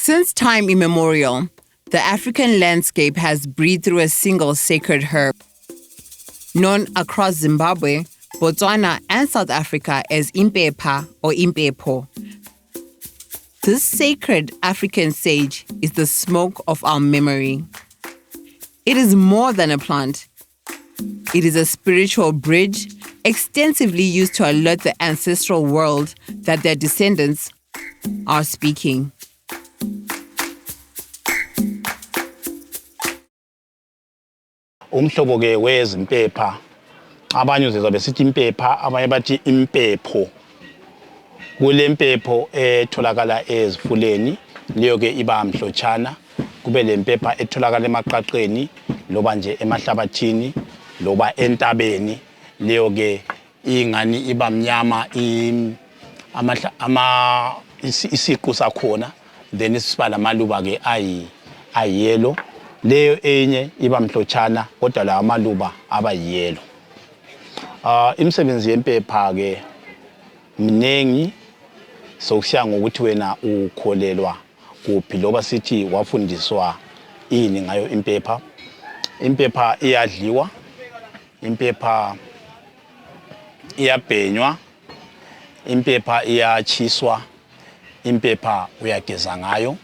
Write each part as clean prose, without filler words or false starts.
Since time immemorial, the African landscape has breathed through a single sacred herb, known across Zimbabwe, Botswana, and South Africa as impepha or impepho. This sacred African sage is the smoke of our memory. It is more than a plant. It is a spiritual bridge extensively used to alert the ancestral world that their descendants are speaking. Umhlobo ke wezimpepha abanye uzizwa besithi impepha abanye bathi impepho kule mpepho etholakala ezifuleni leyo ke iba mhlotshana kube lempepha etholakala emaqaqeni loba nje emahlabathini loba entabeni leyo ke ingani iba mnyama isiqu sakhona then isiba lamaluba ke ayiyelo leyo enye iba mhlotshana kodwa la amaluba aba yellow. Imisebenzi yempepha ke mningi sokusiya ngokuthi wena ukholelwa kuphi loba sithi wafundiswa ini ngayo impepha. Impepha iyadliwa, impepha iyabhenywa, impepha iyachiswa, impepha uyageza ngayo.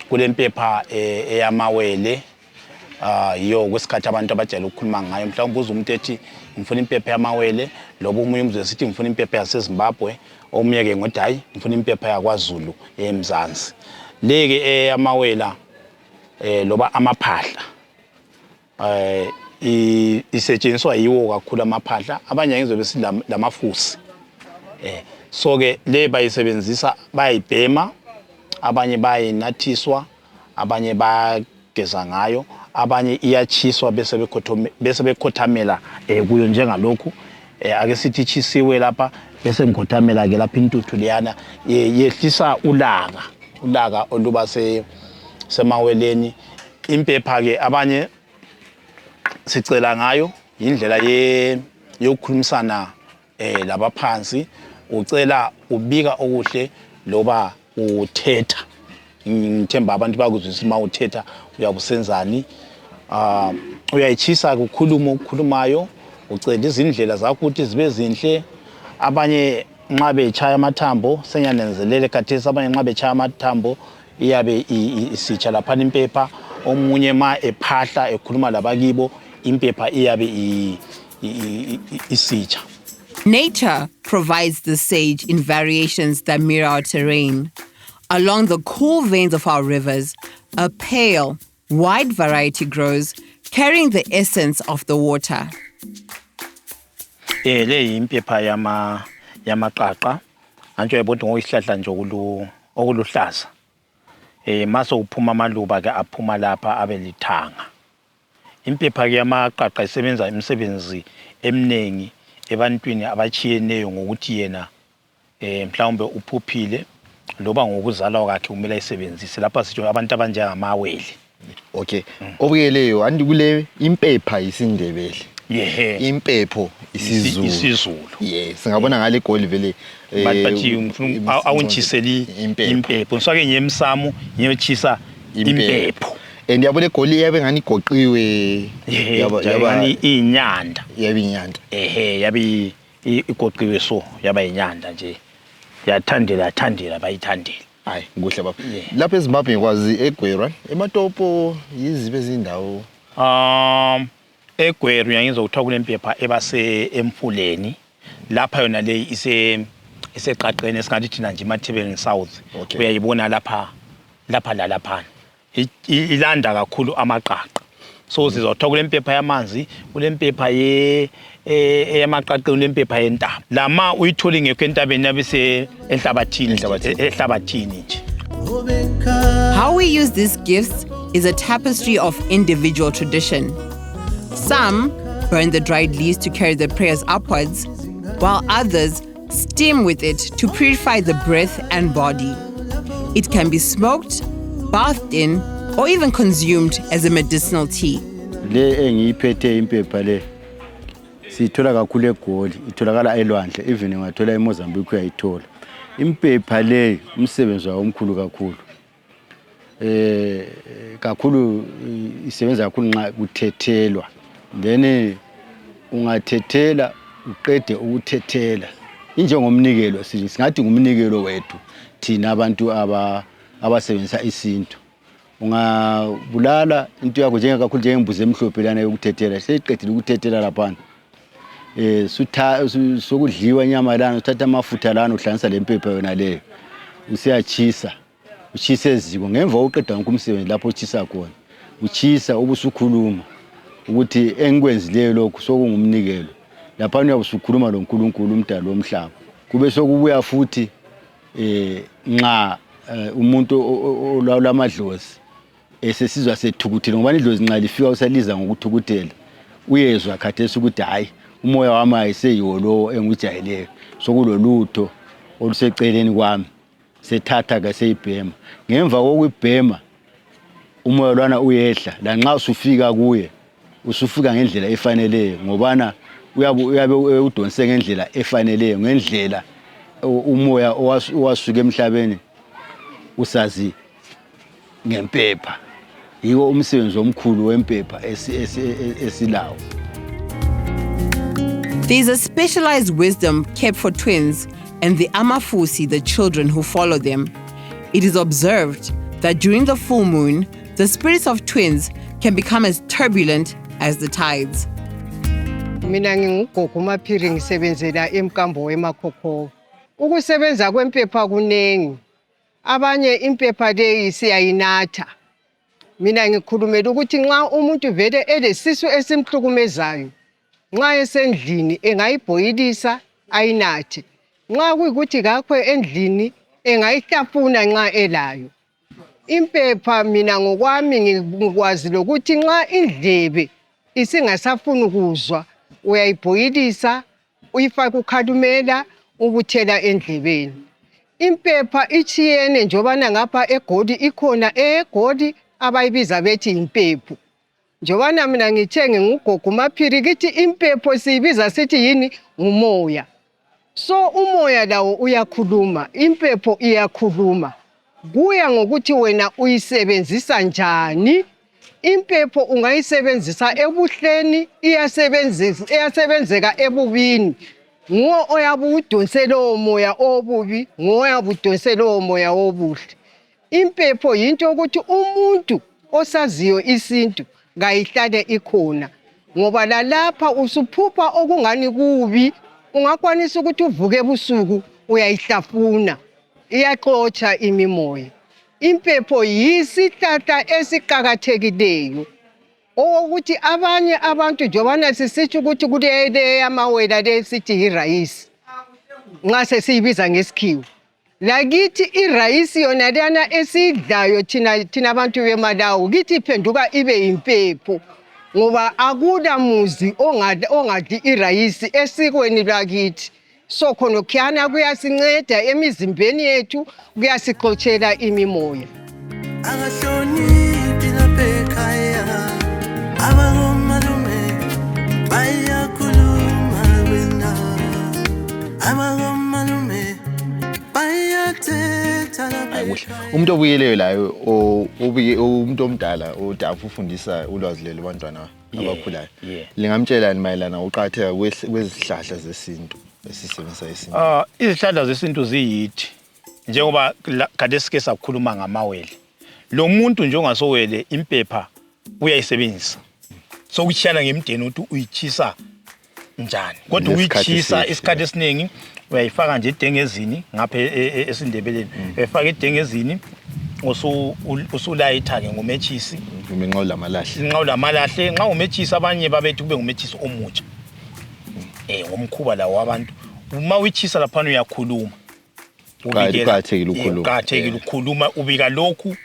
Kule mpepha eyamawele iyo kwesikhathi abantu abajayele ukukhuluma ngayo mhlawumbe uza umuntu ethi ngifuna impepha yamawele loba umunye umzwe sithi ngifuna impepha yaseZimbabwe omunye ke ngothi hayi ngifuna impepha yakwaZulu eMzansi leke eyamawela loba amaphahla isetshenziswa yiwo kakhulu amaphahla abanye ngizwe besithi lamafusi so ke le bayisebenzisa bayibhema abanye bayinathiswa abanye bageza ngayo abanye iyachiswa bese bekhothamela kuyo njengalokhu ake sithi chisiwe lapha bese ngikhothamela ke lapha intuthu leyana yehlisa ulaka oluba semaweleni impepha ke abanye sicela ngayo indlela yokukhulumisana labaphansi ucela ubika okuhle loba uthetha ngithemba abantu bakuzwisa uma uthetha uyabusenzani uyayichisa ukukhulumayo ucela izindlela zakho ukuthi zibe zinhle abanye nxa bechaya amathambo senyanenzelele khathesi abanye nxa bechaya amathambo iyabe isitsha lapha impepha omunye ma ephahla ekhuluma labakibo impepha iyabe isitsha. Nature provides the sage in variations that mirror our terrain. Along the cool veins of our rivers, a pale, wide variety grows, carrying the essence of the water. Le impepha yamaqaqa antsho yabona ngoyisihlahla nje okuluhlaza. Maso uphuma amaluba ke aphuma lapha abelithanga. Impepha yamaqaqa isebenza imisebenzi eminengi ebantwini abachiyeneyo ngokuthi yena mhlawumbe uphuphile loba ngokuzalwa kwakhe kumele ayisebenzise lapha sitsho abantu abanjengamawele. Okay. Obuyeleyo andi kule impepha isindebele. Impepho isiZulu. Yes, ngabona ngale goli vele bathi ngifuna awunchiseli impepho. Ngisake nyemsamo ngiyochisa impepho. Ndiyabona egoli yabe ngani igoqiwe yaba inyanda. Yabe inyanda. Yabe igoqiwe so yaba inyanda nje. Yathandela bayithandela. Hayi kuhle baba. Lapha eZimbabwe ngikwazi eGwera eMatopo yizibe izindawo. eGweru ngizokuthola kule mpepha ebase emfuleni lapha yona le iseqaqeni esingathi thina nje eMathebeleni South uyayibona lapha ilanda kakhulu amaqaqa so sizothola kule mpepha yamanzi kule mpepha eyamaqaqeni kule mpepha yentaba lama uyitholi ngekho entabeni yabese ehlabathini nje. How we use these gifts is a tapestry of individual tradition. Some burn the dried leaves to carry the prayers upwards, while others steam with it to purify the breath and body. It can be smoked, bathed in, or even consumed as a medicinal tea. Le engiyiphethe impepha le sithola kakhulu eGoli, itholakala elwandle, even ngathola eMozambique uyayithola. Impepha le umsebenzi wayo omkhulu kakhulu. kakhulu isebenza kakhulu nxa kuthethelwa. Then ungathethela uqede ukuthethela. Injengomnikelo singathi ngumnikelo wethu thina abantu abasebenzisa isintu. Ungabulala into yakho kakhulu njengembuzi emhlophe lana yokuthethela. Seyiqedile ukuthethela lapha. Sokudliwa inyama lana uthatha amafutha lana uhlanganisa lempepha yona leyo. Usiyachisa. Uchisa eziko ngemva uqeda wonke umsebenzi lapho uchisa khona. Uchisa ubusukhuluma ukuthi engikwenzileyo lokho sokungumnikelo. Lapha uyabe usukhuluma loNkulunkulu umdali womhlaba. Kube sokubuya futhi nxa umuntu olawula amadlozi esesizwa sethukuthele ngoba idlozi nxa lifika usaliza ngokuthukuthela. Uyezwa khathesi ukuthi hayi umoya wami ayiseyiwo lo engujayeleyo. Sokulolutho oluseceleni kwami. Sethatha ke seyibhema. Ngemva kokubhema umoya lwana uyehla. La nxa usufika kuye usufika ngendlela efaneleyo ngobana uyabe udonse ngendlela efaneleyo ngendlela umoya owasuka emhlabeni usazi ngempepha. Yiwo umsebenzi omkhulu wempepha esilawo. There is a specialized wisdom kept for twins and the Amafusi, the children who follow them. It is observed that during the full moon, the spirits of twins can become as turbulent as the tides. Mina ngingugogo uMaphiri ngisebenzela eMkambo weMakhokho. Ukusebenza kwempepha kunengi. Abanye impepha leyi siyayinatha. Mina ngikhulumela ukuthi nxa umuntu vele elesisu esimhlukumezayo, nxa esendlini engayibhoyilisa ayinathe. Nxa kuyikuthi kakho endlini engayihlafuna nxa elayo. Impepha mina ngokwami ngikwazi lokuthi nxa indlebe isingasafuni ukuzwa uyayibhoyilisa uyifaka ukhalumela ubuthela endlebeni. Impepha ichiyene njobana ngapha eGoli ikhona eGoli abayibiza bethi impepho. Njobana mina ngithe ngugogo uMaphiri kithi impepho siyibiza sithi yini ngumoya. So umoya lawo uyakhuluma, impepho iyakhuluma. Kuya ngokuthi wena uyisebenzisa njani. Impepho ungayisebenzisa ebuhleni, iyasebenzeka ebubini. Nguwo oyabudonsela umoya obubi, nguwo oyabudonsela umoya obuhle. Impepho yinto ukuthi umuntu osaziyo isintu ngayihlale ikhona. Ngoba lalapha usuphupha okungani kubi, ungakwanisa ukuthi uvuke ebusuku uyayihlafuna. Iyaxotsha imimoya. Impepho yisihlahla esiqhakathekileyo. Ukuthi abanye abantu njobana sisithi ukuthi kulele amawela lesithi irayisi. Nxa sesiyibiza ngesikhiwo. Lakithi irayisi yona lana esidlayo thina abantu beMalawi kithi iphenduka ibe impepho. Ngoba akula muzi ongadli irayisi esikweni lakithi. So khona khiyana kuyasinceda emizimbeni yethu kuyasixoxela imimoya. Akahloniphi lapha ekhaya abakomalume bayakhuluma wena abakomalume bayathetha lapha. Umuntu obuyeleyo layo umuntu omdala odafu ufundisa ulwazi lelo bantwana abakhulayo. Lingamtshelani mayelana uqhatheka kwezihlahla zesintu esisebenzisa isintu? Izihlahla zesintu ziyithi njengoba kade sike sakhuluma ngamawele. Lo muntu njengasowele impepha uyayisebenzisa. Sokuchiyana ngemdeni ukuthi uyichisa njani. Kodwa uyichisa isikhathi esiningi uyayifaka nje edengezini ngapha esindebeleni. Uyafaka edengezini usulayitha ke ngomethisi. Ngenxa lamalahle. Ngenxa lamalahle, nxa umethisi abanye babethi kube ngumethisi omutsha. Ngomkhuba lawo abantu. Uma uyichisa lapha uyakhuluma. Uqhathekile ukukhuluma. Uqhathekile ukukhuluma ubika lokhu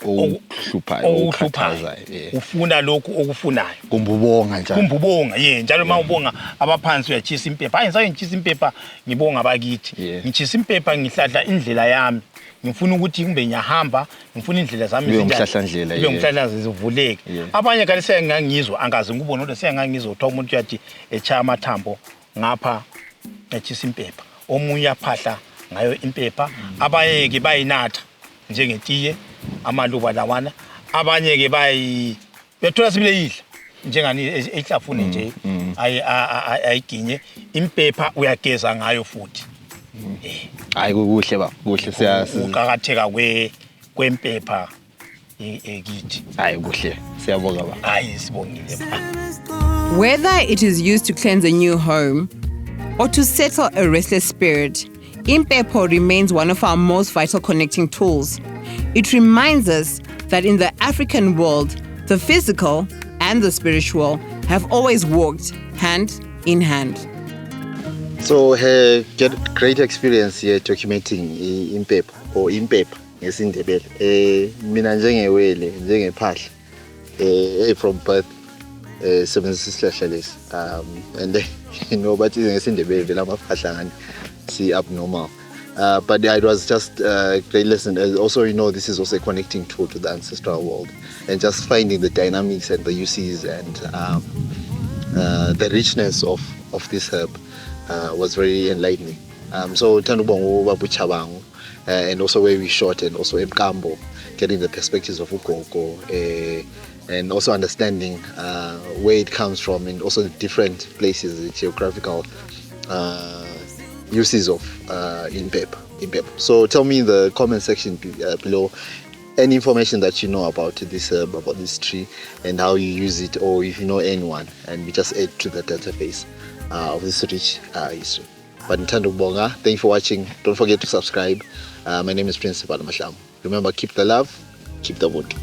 okuhluphayo okukhathazayo. Ufuna lokhu okufunayo. Kumbubonga njalo. Kumbubonga njalo uma ubonga abaphansi uyachisa impepha. Hayi ngisake ngichisa impepha ngibonga bakithi. Ngichisa impepha ngihlahla indlela yami. Ngifuna ukuthi kumbe ngiyahamba, ngifuna indlela zami zindlela. Ibe umhlahla zivuleke. Abanye kale sengangizwa angazi ngubona kodwa sengangizwa uthola umuntu uyathi echaya amathambo ngapha echisa impepha. Omunye aphahla ngayo impepha, abanye ke bayinatha njengetiye amaluba lawana abanye ke bethola sibile yidla njengani ehlafune nje ayiginye impepha uyageza ngayo futhi hayi kuhle ba kuhle ukaqatheka kwempepha ekithi hayi kuhle siyabonga ba hayi sibongile ba. Whether it is used to cleanse a new home or to settle a restless spirit, impepho remains one of our most vital connecting tools. It reminds us that in the African world, the physical and the spiritual have always walked hand in hand. So get great experience here documenting impepho or impepho ngesindebele mina njengewele njengephahla from birth sebenzisa isihlahla lesi and but ngesindebele vela amaphahla ngani si abnormal but it was just a great lesson. Also, this is also a connecting tool to the ancestral world and just finding the dynamics and the uses and the richness of this herb was very enlightening. So Tanubongo Babu Chabango and also where we shot and also Mkambo, getting the perspectives of Ukoko and also understanding where it comes from and also the different places, the geographical uses of impepho. So tell me in the comment section below any information that you know about this herb, about this tree and how you use it, or if you know anyone, and we just add to the database of this rich history. But Ntando Bonga, thank you for watching. Don't forget to subscribe. My name is Prince Masham. Remember, keep the love, keep the wood.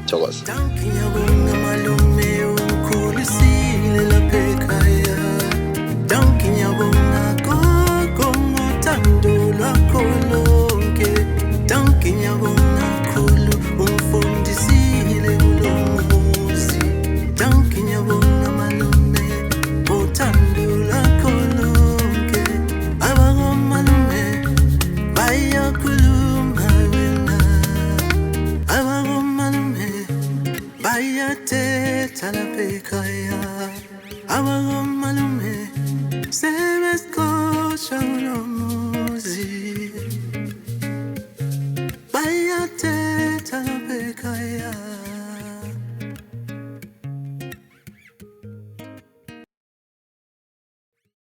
Chokos. Malume, se me escucha uno